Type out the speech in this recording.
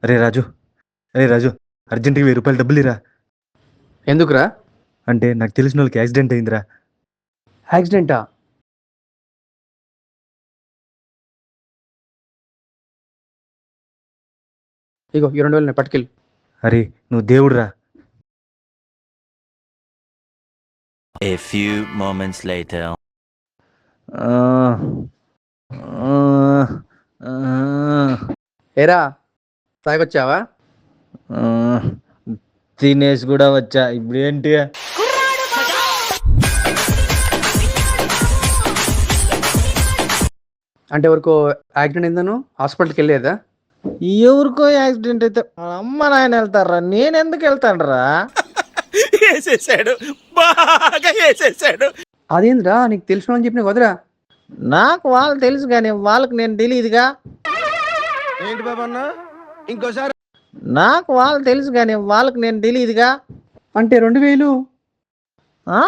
అరే రాజు, అరే రాజు, అర్జెంటుగా 1000 రూపాయలు డబ్బులిరా. ఎందుకురా? అంటే నాకు తెలిసిన వాళ్ళకి యాక్సిడెంట్ అయిందిరా. యాక్సిడెంటా? ఇగో ఈ 2000 పట్టుకెళ్ళి. అరే నువ్వు దేవుడురా. A few moments later. ఆ, ఆ, ఆ, ఏరా, తాగొచ్చావా? ఆ, తినేసి కూడా వచ్చా. ఇప్పుడు ఏంటి? అంటే ఎవరికో యాక్సిడెంట్ అయిందను హాస్పిటల్కి వెళ్ళేదా? ఎవరికో యాక్సిడెంట్ అయితే అమ్మ నాయన వెళ్తారా, నేను ఎందుకు వెళ్తాను? వేసేసాడు, బాగా వేసేసాడు. అదేంద్రా, నీకు తెలిసిన అని చెప్పిన వదరా. నాకు వాళ్ళు తెలుసు కానీ వాళ్ళకి నేను తెలియదుగా. ఏంటి బాబు అన్న, ఇంకోసారి? నాకు వాళ్ళు తెలుసు కానీ వాళ్ళకి నేను తెలియదుగా. అంటే 2000? ఆ